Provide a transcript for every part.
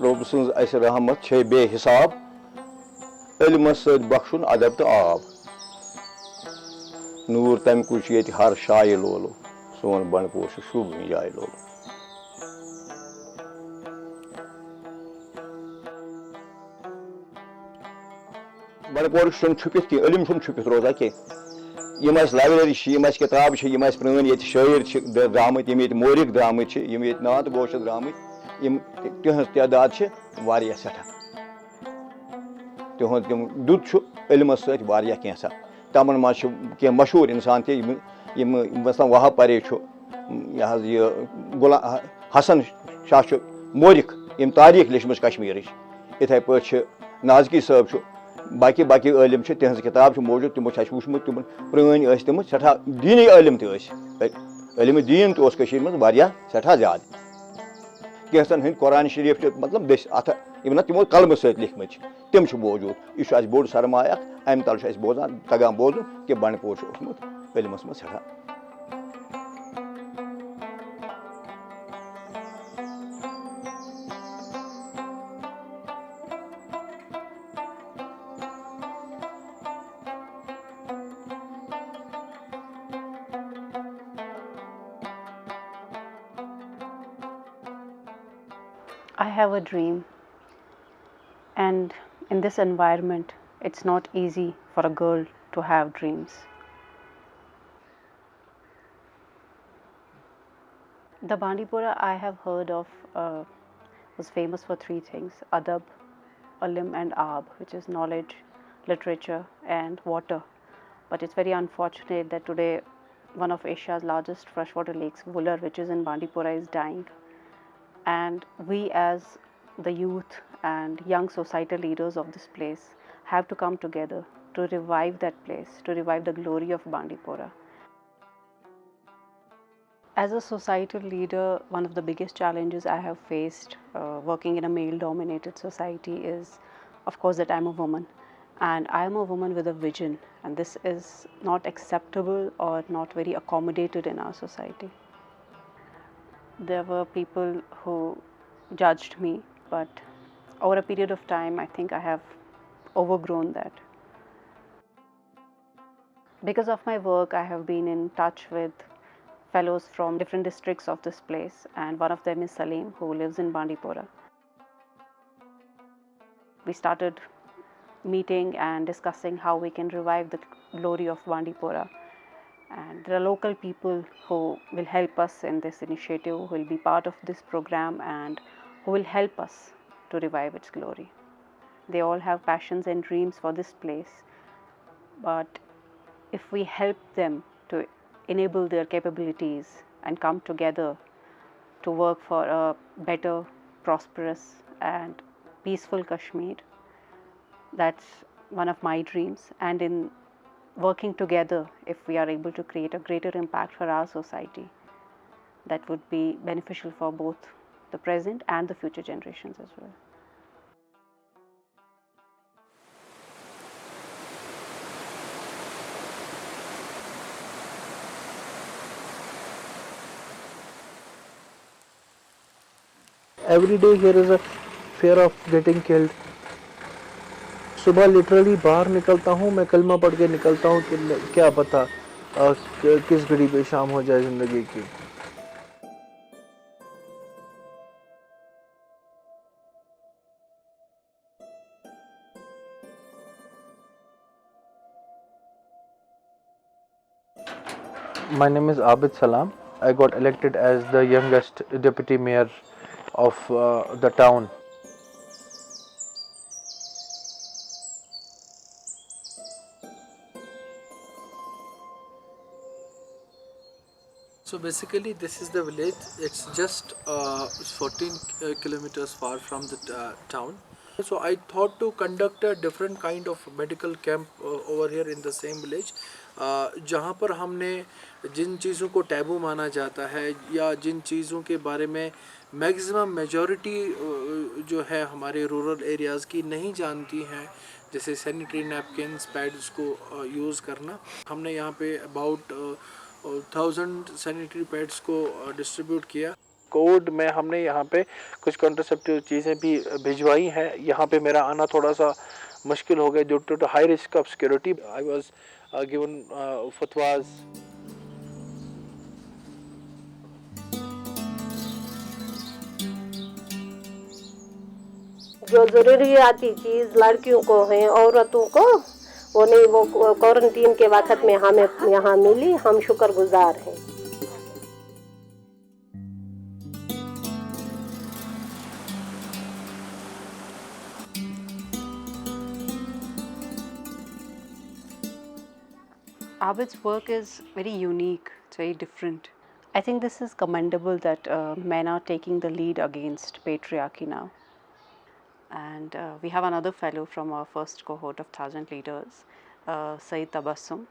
रब सज अस रहमत छे बेहिसाब इल्मस सत बख्शुन अदब तो आब नूर तम कुछ ये हर शाय लोलो सोन बनपोर शुभ जाय लोलो बनपोर छुपित कह इल्म छुपित रोजा कह लाइब्रेरी किताब प्रान ये शायर द्रामत मोरिक द्रामत नात गोश द्रामत तिहज तदाद सठा तिहद तम दुत इल्मस सत्या कैसा तमन मज कह मशहूर इंसान मसला वहाब परे यह गुला हसन शाह मोरिक यम तारीख लिखम कश्मीर इथे पे नाजकी साहब बाकी बाकी इलम तिहज किताब मौजूद तमो वुचमुत तम प्रान तम सठा दीनी इलम इलम दीन तो मज सठा ज्यादा कैसन हंद कुरान शरीफ मतलब अथ ना तमो कलम सत लिखम तम मौजूद यह बोड़ सरमाया अम तल बोजान तगान बोजन कि बनपोर ओसमुत इलमस मज सठा I have a dream, and in this environment, it's not easy for a girl to have dreams. The Bandipora I have heard of was famous for three things: adab, alim, and aab, which is knowledge, literature, and water. But it's very unfortunate that today one of Asia's largest freshwater lakes, Vular, which is in Bandipora, is dying. And we as the youth and young societal leaders of this place have to come together to revive that place, to revive the glory of Bandipora. As a societal leader, one of the biggest challenges I have faced working in a male-dominated society is, of course, that I'm a woman. And I'm a woman with a vision, and this is not acceptable or not very accommodated in our society. There were people who judged me, but over a period of time, I think I have overgrown that. Because of my work, I have been in touch with fellows from different districts of this place, and one of them is Salim, who lives in Bandipora. We started meeting and discussing how we can revive the glory of Bandipora. And there are local people who will help us in this initiative, who will be part of this program and who will help us to revive its glory. They all have passions and dreams for this place, but if we help them to enable their capabilities and come together to work for a better, prosperous and peaceful Kashmir, that's one of my dreams. And in working together, if we are able to create a greater impact for our society, that would be beneficial for both the present and the future generations as well. Every day here is a fear of getting killed. सुबह literally बाहर निकलता हूँ, मैं कलमा पढ़ के निकलता हूँ कि क्या पता किस घड़ी पे शाम हो जाए ज़िंदगी की. My name is Abid Salam. I got elected as the youngest deputy mayor of the town. So basically this is the village. It's just 14 kilometers far from the town. So I thought to conduct a different kind of medical camp over here in the same village, जहाँ पर हमने जिन चीज़ों को taboo माना जाता है या जिन चीज़ों के बारे में मैक्सिमम मेजॉरिटी जो है हमारे रूरल एरियाज़ की नहीं जानती हैं, जैसे सैनिटरी नैपकिन्स, पैड्स को यूज़ करना, हमने यहाँ पे अबाउट 1000 सैनिटरी पैड्स को डिस्ट्रीब्यूट किया. कोड में हमने यहाँ पे कुछ कॉन्ट्रासेप्टिव चीज़ें भी भिजवाई हैं। यहाँ पे मेरा आना थोड़ा सा मुश्किल हो गया due to high risk of security. I was given फतवाज। जो ज़रूरियाती चीज़ लड़कियों को हैं, औरतों को, वो नहीं, वो क्वारंटीन के वक़्त में हमें यहाँ मिली। हम शुक्रगुजार हैं। Abid's work is very unique, it's very different. I think this is commendable that men are taking the lead against patriarchy now. And we have another fellow from our first cohort of 1,000 leaders, Saeed Tabassum.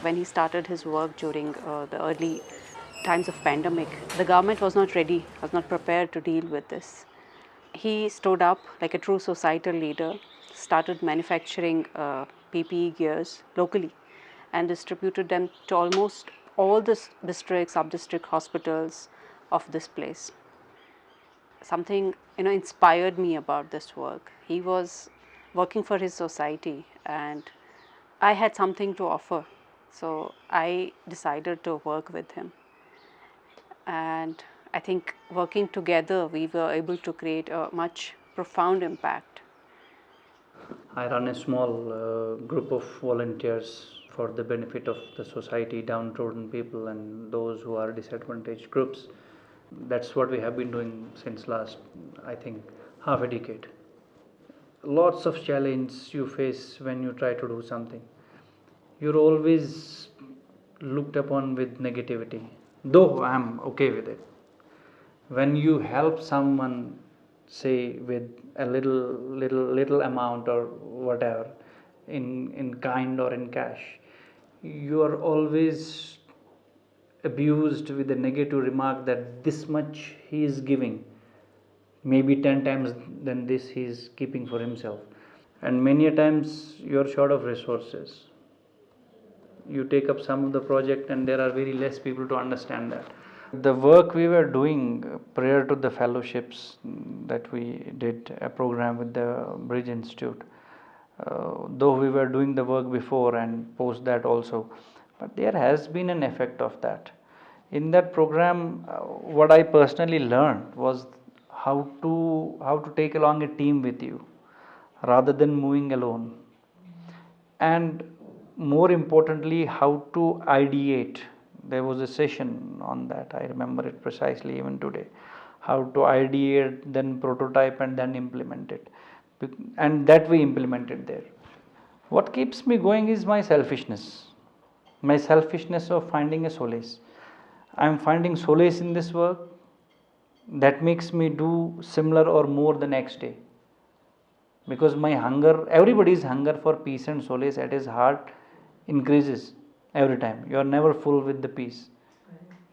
When he started his work during the early times of pandemic, the government was not ready, was not prepared to deal with this. He stood up like a true societal leader, started manufacturing PPE gears locally and distributed them to almost all the district, sub-district hospitals of this place. Something inspired me about this work. He was working for his society and I had something to offer. So I decided to work with him. And I think working together, we were able to create a much profound impact. I run a small group of volunteers for the benefit of the society, downtrodden people and those who are disadvantaged groups. That's what we have been doing since last, I think, half a decade. Lots of challenges you face when you try to do something. You're always looked upon with negativity, though I'm okay with it. When you help someone, say with a little amount or whatever, in kind or in cash, you are always abused with a negative remark that this much he is giving, maybe 10 times than this he is keeping for himself, and many a times you are short of resources. You take up some of the project and there are very less people to understand that. The work we were doing prior to the fellowships that we did a program with the Bridge Institute, though we were doing the work before and post that also, but there has been an effect of that. In that program, what I personally learned was how to take along a team with you rather than moving alone, and more importantly how to ideate. There was a session on that, I remember it precisely even today, how to ideate, then prototype and then implement it, and that we implemented there. What keeps me going is my selfishness of finding a solace. I am finding solace in this work that makes me do similar or more the next day, because my hunger, everybody's hunger for peace and solace at his heart increases every time. You are never full with the peace,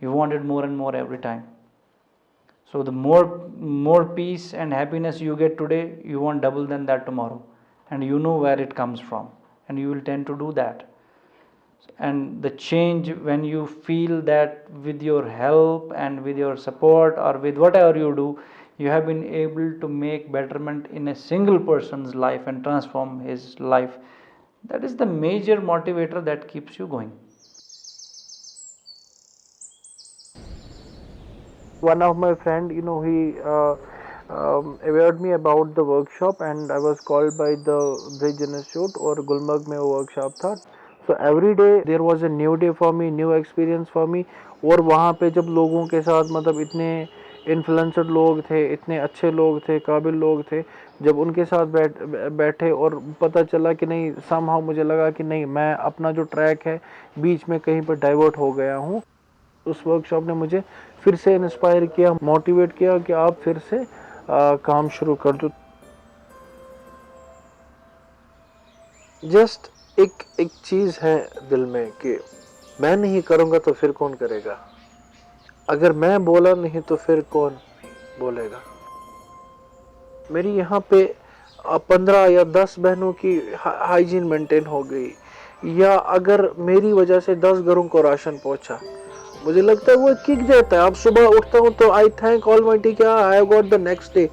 you want it more and more every time. So the more peace and happiness you get today, you want double than that tomorrow, and you know where it comes from, and you will tend to do that. And the change, when you feel that with your help and with your support or with whatever you do, you have been able to make betterment in a single person's life and transform his life, that is the major motivator that keeps you going. One of my friend, he awared me about the workshop, and I was called by the Bridge Institute, or Gulmarg में वो workshop था. So every day there was a new day for me, new experience for me. और वहाँ पे जब लोगों के साथ मतलब इतने इन्फ्लुएंसर लोग थे, इतने अच्छे लोग थे, काबिल लोग थे, जब उनके साथ बैठे और पता चला कि नहीं, समहाउ मुझे लगा कि नहीं, मैं अपना जो ट्रैक है बीच में कहीं पर डाइवर्ट हो गया हूँ। उस वर्कशॉप ने मुझे फिर से इंस्पायर किया, मोटिवेट किया कि आप फिर से काम शुरू कर दो। जस्ट एक चीज़ है दिल में कि मैं नहीं करूँगा तो फिर कौन करेगा, अगर मैं बोला नहीं तो फिर कौन बोलेगा। मेरी यहाँ पे 15 या 10 बहनों की हाइजीन मेंटेन हो गई, या अगर मेरी वजह से 10 घरों को राशन पहुंचा, मुझे लगता है वो किक जाता है। अब सुबह उठता हूँ तो आई थैंक ऑलमाइटी कि I have got the next day.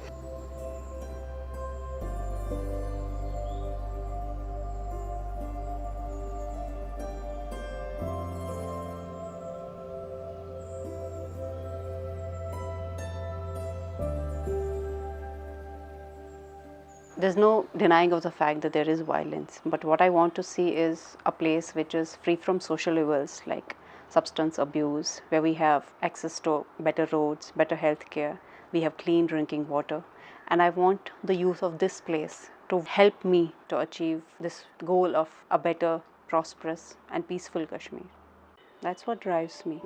There's no denying of the fact that there is violence, but what I want to see is a place which is free from social evils like substance abuse, where we have access to better roads, better health care, we have clean drinking water, and I want the youth of this place to help me to achieve this goal of a better, prosperous, and peaceful Kashmir. That's what drives me.